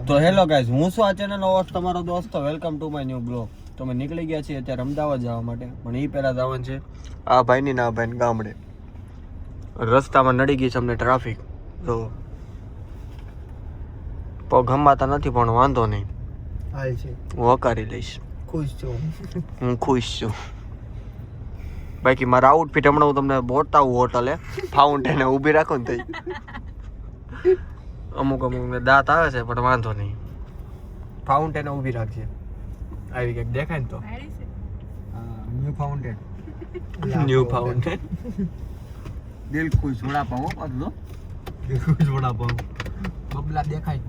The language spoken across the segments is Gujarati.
તો હેલો ગાઈઝ, હું છું આ ચેનલનો હોસ્ટ તમારો દોસ્તો. Welcome to my new blog. તો અમે નીકળી ગયા છીએ અત્યારે અમદાવાદ જવા માટે, પણ એ પહેલાં જવાનું છે આ ભાઈની ના ભાઈ ગામડે. રસ્તામાં નડી ગઈ છે અમને ટ્રાફિક. તો પગ હંબાતા નથી પણ વાંધો નહીં, હાલ છે. હું હકારી લઈશ. ખુશ છું. હું ખુશ છું. બાકી મારા આઉટફિટ હમણાં હું તમને બતાવું હોટલે ફાઉન્ટેને ઊભી રાખો ને તો અમુક ને દાંત આવે છે પણ વાંધો નહીં. ફાઉન્ટેન ઊભી રાખજે. આવી કંઈક દેખાય ને તો ન્યૂ ફાઉન્ટેન. New fountain. દિલ ખુશ વડાપાવ હો પાછો. દિલ ખુશ વડાપાવ. બબલા દેખાય.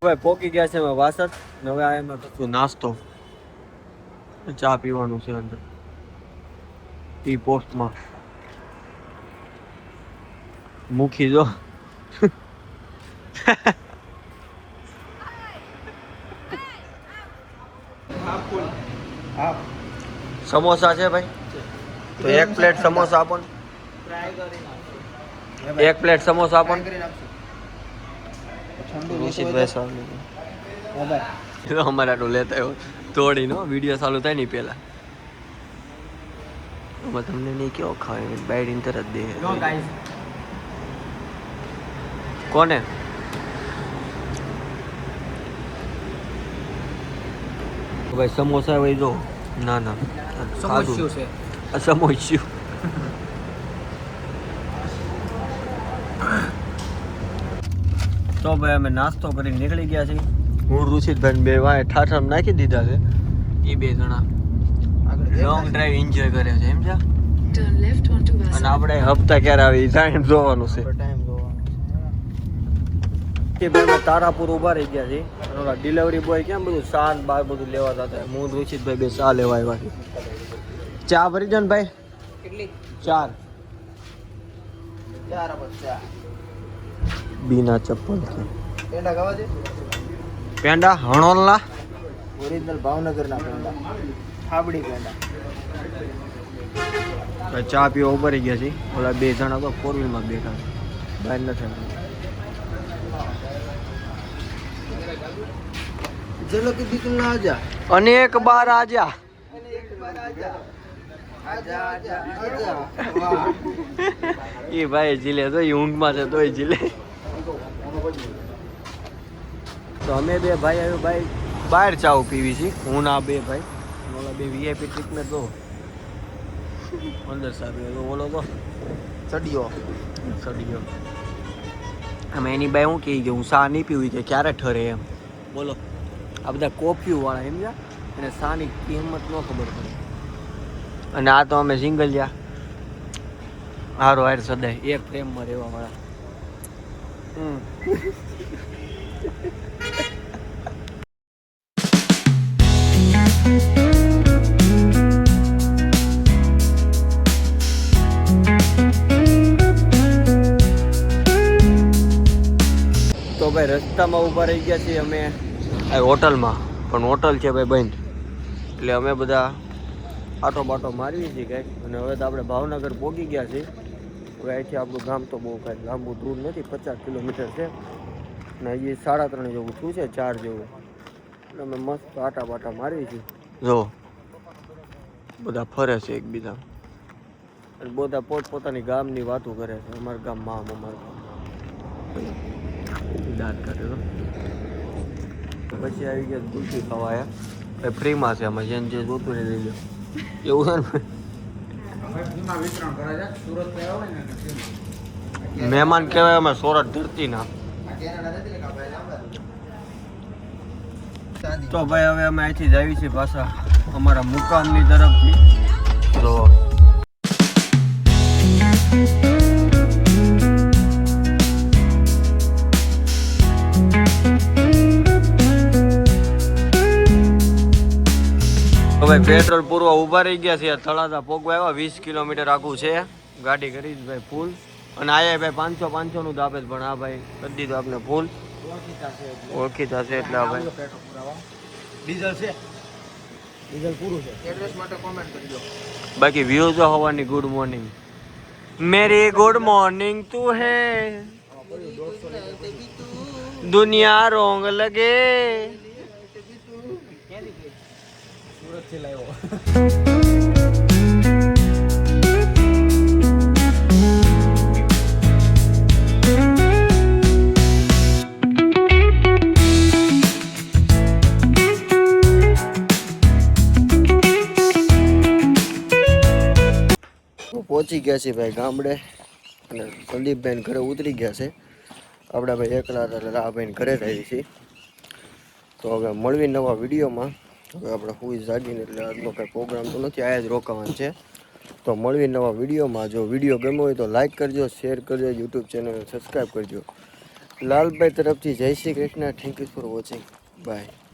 હવે પોકી ગયા છે વાસદ. હવે આ એમાં કશું નાસ્તો ચા પીવાનું છે અંદર ટી પોસ્ટમાં મૂકી જો. સમોસા છે ભાઈ, તો એક પ્લેટ સમોસા આપો ને. એક પ્લેટ સમોસા આપો ને. અમારા લેતા આવ્યો તોડીનો વિડીયો ચાલુ થાય નહીં પેલા. તમને નહીં કેવો ખાય બાઈડીને તરત દે. કોને ભાઈ સમોસા ભાઈ જો. ના ના સમોસ્યું છે. સમોસ્યું. તો ભાઈ અમે નાસ્તો કરીને નીકળી ગયા છીએ. હું ઋષિતભાઈ બે વાય ઠાઠમ નાખી દીધા છે. એ બે જણા લોંગ ડ્રાઈવ એન્જોય કરે છે એમ છે. અને આપણે હપ્તા ક્યારે આવે એ ટાઈમ જોવાનું છે. ટાઈમ જોવાનો કે ભાઈ અમે તારાપુર ઉભા રહી ગયા છીએ. ઓલા ડિલિવરી બોય કેમ બધું શાન બાર બધું લેવા જતા. હું ઋષિતભાઈ બે ચા લેવા આવ્યા છે. ચા ભરી દો ને ભાઈ. કેટલી? 4 4 બીના ચપ્પલ છે. પેંડા ખાવા છે? પેંડા હણોલના ઓરિજિનલ ભાવનગરના પેંડા. થાબડી પેંડા. ચા પીવા ઉભા રહી ગયા છે. ઓલા બે જણા તો 4 વ્હીલમાં બેઠા છે. બહાર નથી. ચલો કે દીકરી ના આજા. અનેક બાર આજા. એ ભાઈ જીલે તો ઊંઘમાં છે તોય જીલે. તો અમે બે ભાઈ આવ્યો ભાઈ બહાર ચાવ પીવી છે. હું ના બે ભાઈ ઓલા બે વીઆઈપી ટ્રીટમેન્ટ તો અંદર સારું ઓલો તો ચડિયો. અમે એની બાઈ હું કહી ગયું હું શા નહીં પીવી કે ક્યારે ઠરે એમ. બોલો આ બધા કોફી વાળા એમ જા એને શાની કિંમત ન ખબર પડે. અને આ તો અમે સિંગલ જા હારો હાર સદાય એક પ્રેમમાં રહેવા વાળા. તો ભાઈ રસ્તામાં ઊભા રહી ગયા છીએ અમે આ હોટલમાં. પણ હોટલ છે ભાઈ બંધ, એટલે અમે બધા આટો બાટો મારવી છીએ કંઈક. અને હવે તો આપણે ભાવનગર પહોંચી ગયા છીએ. હવે અહીંથી આપણું ગામ તો બહુ કાંઈ લાંબુ દૂર નથી, 50 કિલોમીટર છે. ને હજી 3.5 જેવું થયું છે, 4 જેવું. એટલે અમે મસ્ત આટા બાટા મારવી છીએ. જો બધા ફરે છે એકબીજા અને બધા પોતપોતાની ગામની વાતો કરે છે. અમારા ગામમાં અમારું દાંત કાઢે. પછી આવી ગયા કુલ્ફી ખવાયા ફ્રીમાં છે. આમાં જેને જે જોતું ને લઈ લો એવું છે ને. મહેમાન કહેવાય અમે સોરઠ ધરતીના. તો ભાઈ હવે અમે અહીંથી જ આવી છીએ પાછા અમારા મુકામની તરફથી. તો હવે ભાઈ પેટ્રોલ પૂરવા ઊભા રહી ગયા છે. તળાજા પોગવા આવ્યા 20 કિલોમીટર આખું છે. ગાડી કરી ભાઈ ફૂલ અને આયા ભાઈ 500 નું દાપે પણ આ ભાઈ કરી દીધું આપણે ફૂલ ઓળખીતા છે એટલે આ ભાઈ ડીઝલ છે, ડીઝલ પૂરું છે. એડ્રેસ માટે કોમેન્ટ કરજો. બાકી વ્યૂ જો હવાની ગુડ મોર્નિંગ મેરી ગુડ મોર્નિંગ તું હે દુનિયા રોંગ લગે સુરત થી લાવ્યો. પહોંચી ગયા છે ભાઈ ગામડે અને સંદીપભાઈ ઘરે ઉતરી ગયા છે. આપણા ભાઈ એકલા હતા એટલે રાહભાઈ ઘરે રહી છીએ. તો હવે મળવી નવા વિડીયોમાં. હવે આપણે હુઈ જાગીને એટલે આજનો કાંઈ પ્રોગ્રામ તો નથી, આયા જ રોકાવાનું છે. તો મળવી નવા વિડીયોમાં. જો વિડીયો ગમ્યો હોય તો લાઈક કરજો, શેર કરજો, યુટ્યુબ ચેનલને સબસ્ક્રાઈબ કરજો. લાલભાઈ તરફથી જય Shri Krishna. Thank you for watching. By.